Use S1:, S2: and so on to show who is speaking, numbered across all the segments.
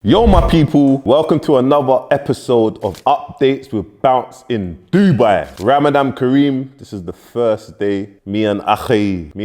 S1: Yo my people, welcome to another episode of Updates with Bounce in Dubai. Ramadan Kareem, this is the first day. Me and Akhi.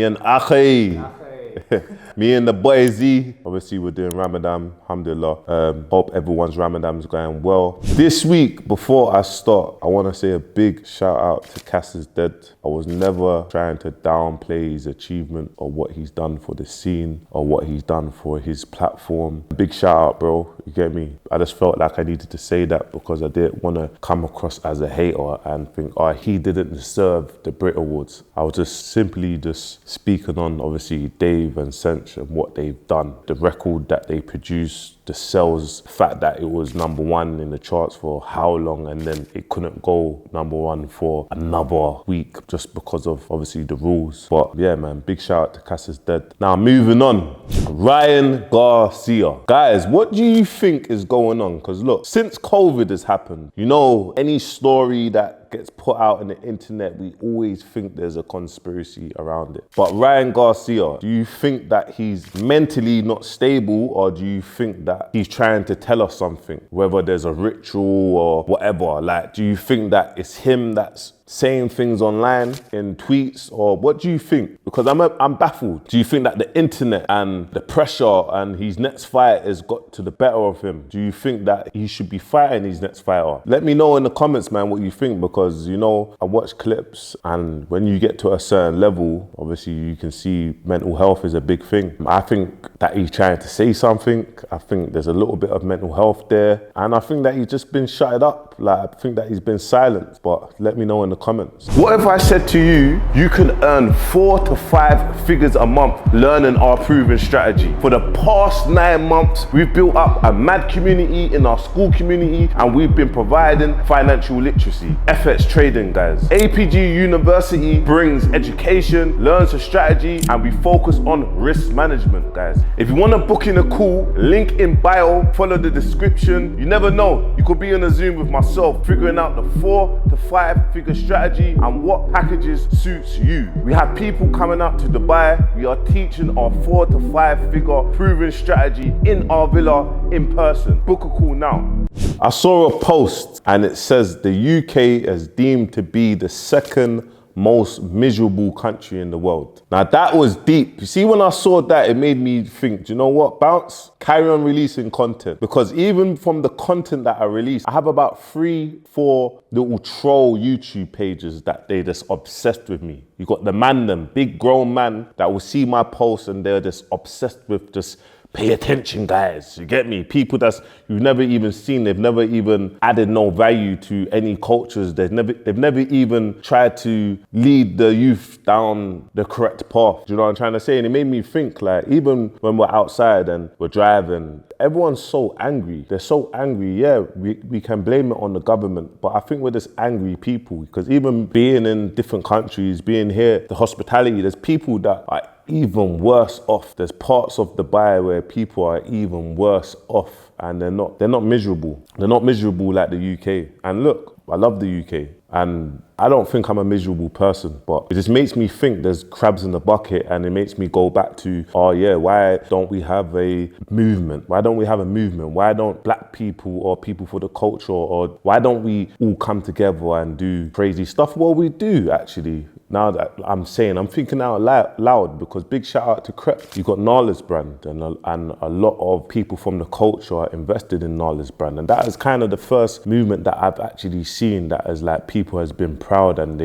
S1: Me and the boy Z. Obviously we're doing Ramadan, alhamdulillah. Hope everyone's Ramadan's going well. This week, before I start, I want to say a big shout out to Cass is Dead. I was never trying to downplay his achievement or what he's done for the scene or what he's done for his platform. Big shout out, bro. You get me? I just felt like I needed to say that because I didn't want to come across as a hater and think, oh, he didn't deserve the Brit Awards. I was just simply speaking on, obviously, Dave and Sench and what they've done. The record that they produced, the sales, the fact that it was #1 in the charts for how long and then it couldn't go #1 for another week just because of, obviously, the rules. But yeah, man, big shout out to Cass is Dead. Now, moving on. Ryan Garcia. Guys, what do you think is going on? Because look, since COVID has happened, you know, any story that gets put out on the internet, we always think there's a conspiracy around it. But Ryan Garcia, do you think that he's mentally not stable, or do you think that he's trying to tell us something? Whether there's a ritual or whatever, like, do you think that it's him that's saying things online in tweets, or what do you think? Because I'm baffled. Do you think that the internet and the pressure and his next fight has got to the better of him? Do you think that he should be fighting his next fighter? Let me know in the comments, man, what you think, because, you know, I watch clips and when you get to a certain level, obviously you can see mental health is a big thing. I think that he's trying to say something. I think there's a little bit of mental health there, and I think that he's just been shut up. Like, I think that he's been silenced, but let me know in the comments. What if I said to you, you can earn 4 to 5 figures a month learning our proven strategy? For the past 9 months, we've built up a mad community in our school community, and we've been providing financial literacy. FX trading, guys. APG University brings education, learns a strategy, and we focus on risk management, guys. If you want to book in a call, link in bio, follow the description. You never know, you could be on a Zoom with myself, figuring out the 4 to 5 figure strategy and what packages suits you. We have people coming out to Dubai. We are teaching our 4 to 5 figure proven strategy in our villa in person. Book a call now. I saw a post and it says the UK is deemed to be the second most miserable country in the world. Now that was deep. You see, when I saw that, it made me think, do you know what, Bounce? Carry on releasing content. Because even from the content that I release, I have about 3-4 little troll YouTube pages that they just obsessed with me. You got the man, them big grown man that will see my posts and they're just obsessed with just pay attention, guys. You get me? People you've never even seen. They've never even added no value to any cultures. They've never even tried to lead the youth down the correct path. Do you know what I'm trying to say? And it made me think, like, even when we're outside and we're driving, everyone's so angry. They're so angry. Yeah, we can blame it on the government, but I think we're just angry people, because even being in different countries, being here, the hospitality, there's people that are even worse off. There's parts of Dubai where people are even worse off, and they're not miserable. They're not miserable like the UK. And look, I love the UK, and I don't think I'm a miserable person, but it just makes me think there's crabs in the bucket, and it makes me go back to, oh yeah, why don't we have a movement? Why don't we have a movement? Why don't black people or people for the culture, or why don't we all come together and do crazy stuff? Well, we do, actually. Now that I'm thinking out loud, because big shout out to Crep. You got Nala's brand, and a lot of people from the culture are invested in Nala's brand. And that is kind of the first movement that I've actually seen that has, like, people has been proud, and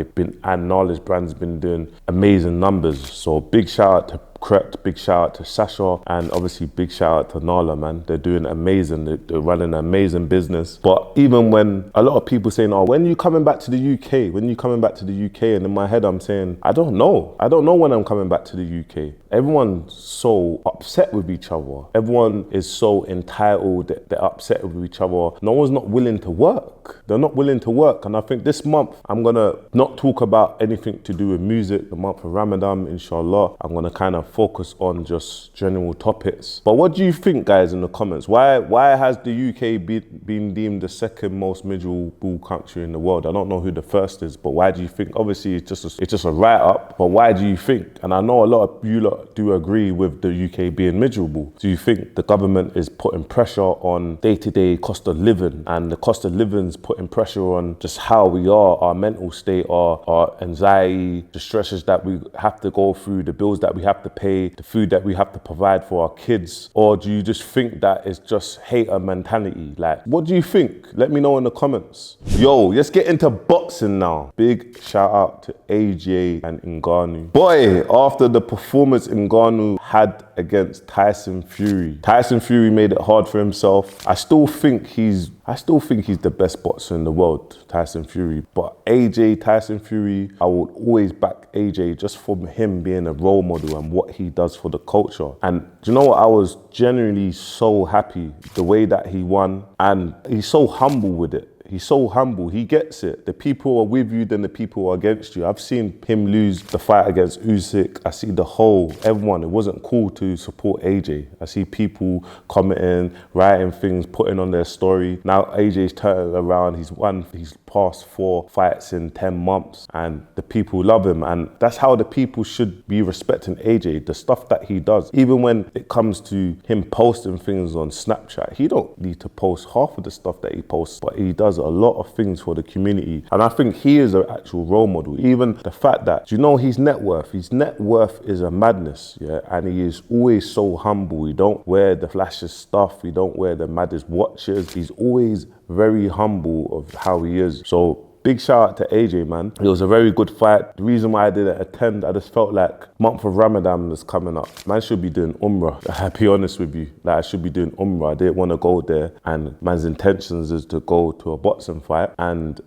S1: Nala's brand's been doing amazing numbers. So big shout out to Correct, big shout out to Sasha, and obviously big shout out to Nala, man. They're doing amazing. They're running an amazing business. But even when a lot of people saying, oh, when are you coming back to the UK? When are you coming back to the UK? And in my head, I'm saying, I don't know. I don't know when I'm coming back to the UK. Everyone's so upset with each other. Everyone is so entitled that they're upset with each other. No one's not willing to work. They're not willing to work. And I think this month, I'm gonna not talk about anything to do with music. The month of Ramadan, inshallah, I'm gonna kind of focus on just general topics. But what do you think, guys, in the comments? Why has the UK been deemed the second most miserable country in the world? I don't know who the first is, but why do you think? Obviously, it's just a write-up, but why do you think? And I know a lot of you lot do agree with the UK being miserable. Do you think the government is putting pressure on day-to-day cost of living, and the cost of living is putting pressure on just how we are, our mental state, our anxiety, the stresses that we have to go through, the bills that we have to pay, the food that we have to provide for our kids? Or do you just think that it's just hater mentality? Like, what do you think? Let me know in the comments. Yo, let's get into boxing now. Big shout out to AJ and Ngannou. Boy, after the performance Ngannou had against Tyson Fury made it hard for himself. I still think he's the best boxer in the world, Tyson Fury. But AJ, Tyson Fury, I will always back AJ just for him being a role model and what he does for the culture. And do you know what? I was genuinely so happy the way that he won, and he's so humble with it. He's so humble, he gets it. The people are with you, then the people are against you. I've seen him lose the fight against Usyk. I see everyone, it wasn't cool to support AJ. I see people commenting, writing things, putting on their story. Now AJ's turning around, he's past 4 fights in 10 months, and the people love him. And that's how the people should be respecting AJ, the stuff that he does. Even when it comes to him posting things on Snapchat, he don't need to post half of the stuff that he posts, but he does a lot of things for the community. And I think he is an actual role model. Even the fact that, do you know his net worth is a madness, yeah? And he is always so humble. He don't wear the flashiest stuff, he don't wear the maddest watches. He's always very humble of how he is. So big shout out to AJ, man. It was a very good fight. The reason why I didn't attend, I just felt like month of Ramadan was coming up. Man should be doing Umrah. I'll be honest with you. Like, I should be doing Umrah. I didn't want to go there, and man's intentions is to go to a boxing fight and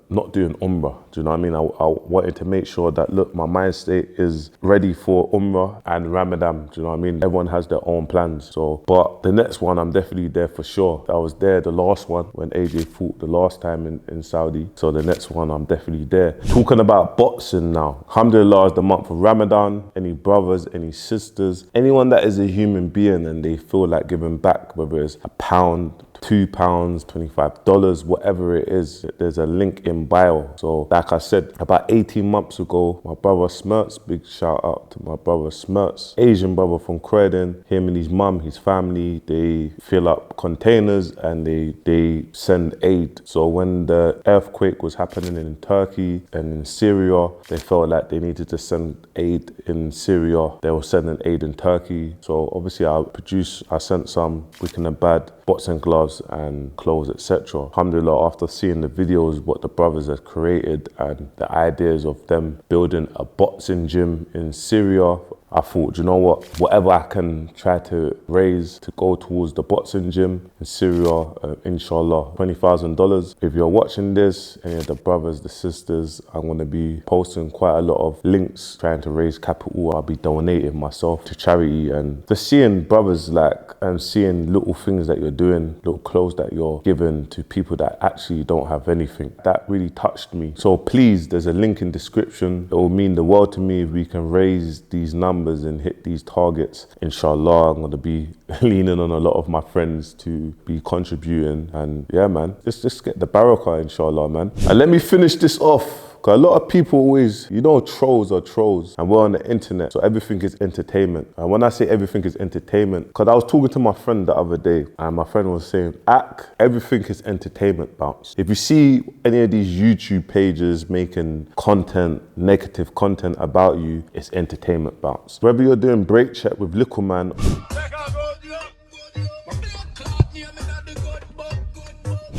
S1: not doing Umrah. Do you know what I mean? I wanted to make sure that, look, my mind state is ready for Umrah and Ramadan. Do you know what I mean? Everyone has their own plans. So, but the next one, I'm definitely there for sure. I was there the last one when AJ fought the last time in Saudi. So the next one, I'm definitely there. Talking about boxing now. Alhamdulillah, it's the month of Ramadan. Any brothers, any sisters, anyone that is a human being and they feel like giving back, whether it's £1, £2, $25, whatever it is, there's a link in bio. So like I said, about 18 months ago, my brother Smirts, big shout out to my brother Smirts, Asian brother from Croydon, him and his mum, his family, they fill up containers and they send aid. So when the earthquake was happening in Turkey and in Syria, they felt like they needed to send aid in Syria. They were sending aid in Turkey. So obviously I sent some Wicked and Bad boxing gloves and clothes, etc. Alhamdulillah, after seeing the videos, what the brothers had created and the ideas of them building a boxing gym in Syria, I thought, you know what, whatever I can try to raise to go towards the boxing gym in Syria, inshallah, $20,000. If you're watching this, any of the brothers, the sisters, I'm going to be posting quite a lot of links trying to raise capital. I'll be donating myself to charity, and just seeing brothers and seeing little things that you're doing, little clothes that you're giving to people that actually don't have anything, that really touched me. So please, there's a link in description. It will mean the world to me if we can raise these numbers and hit these targets. Inshallah, I'm going to be leaning on a lot of my friends to be contributing, and yeah, man, just get the barakah, inshallah, man. And let me finish this off. Because a lot of people always, trolls are trolls, and we're on the internet, so everything is entertainment. And when I say everything is entertainment, because I was talking to my friend the other day, and my friend was saying, everything is entertainment, bounce. If you see any of these YouTube pages making content, negative content about you, it's entertainment, bounce. Whether you're doing break check with Little Man,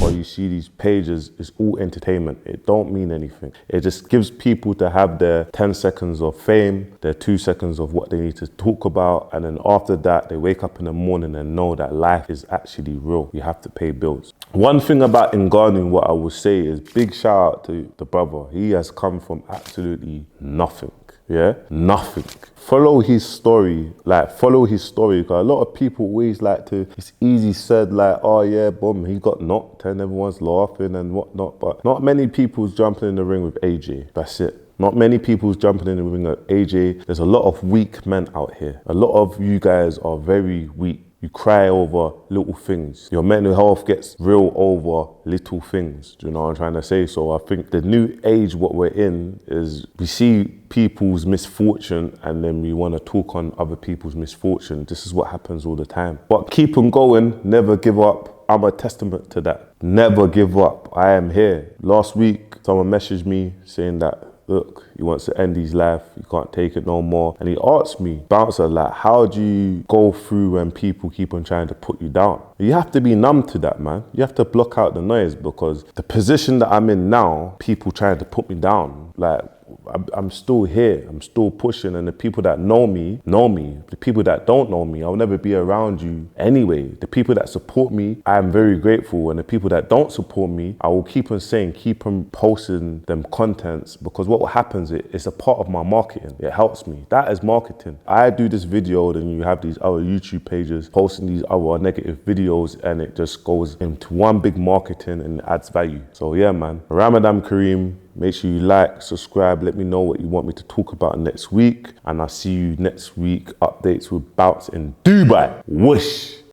S1: or you see these pages, it's all entertainment. It don't mean anything. It just gives people to have their 10 seconds of fame, their 2 seconds of what they need to talk about, and then after that, they wake up in the morning and know that life is actually real. You have to pay bills. One thing about Ngannou, what I will say is big shout out to the brother. He has come from absolutely nothing. Yeah, nothing. Follow his story, because a lot of people always like to, it's easy said, like, oh yeah, boom, he got knocked and everyone's laughing and whatnot, but not many people's jumping in the ring with AJ. That's it. Not many people's jumping in the ring at AJ. There's a lot of weak men out here. A lot of you guys are very weak. You cry over little things. Your mental health gets real over little things. Do you know what I'm trying to say? So I think the new age, what we're in, is we see people's misfortune and then we want to talk on other people's misfortune. This is what happens all the time. But keep on going, never give up. I'm a testament to that. Never give up. I am here. Last week, someone messaged me saying that, look, he wants to end his life, he can't take it no more. And he asked me, bouncer, like, how do you go through when people keep on trying to put you down? You have to be numb to that, man. You have to block out the noise, because the position that I'm in now, people trying to put me down, like, I'm still here, I'm still pushing, and the people that know me, know me. The people that don't know me, I'll never be around you anyway. The people that support me, I am very grateful, and the people that don't support me, I will keep on saying, keep on posting them contents, because what happens, it's a part of my marketing. It helps me. That is marketing. I do this video, then you have these other YouTube pages posting these other negative videos, and it just goes into one big marketing and adds value. So yeah, man, Ramadan Kareem. Make sure you like, subscribe, let me know what you want me to talk about next week. And I'll see you next week, updates with bouts in Dubai. Whoosh!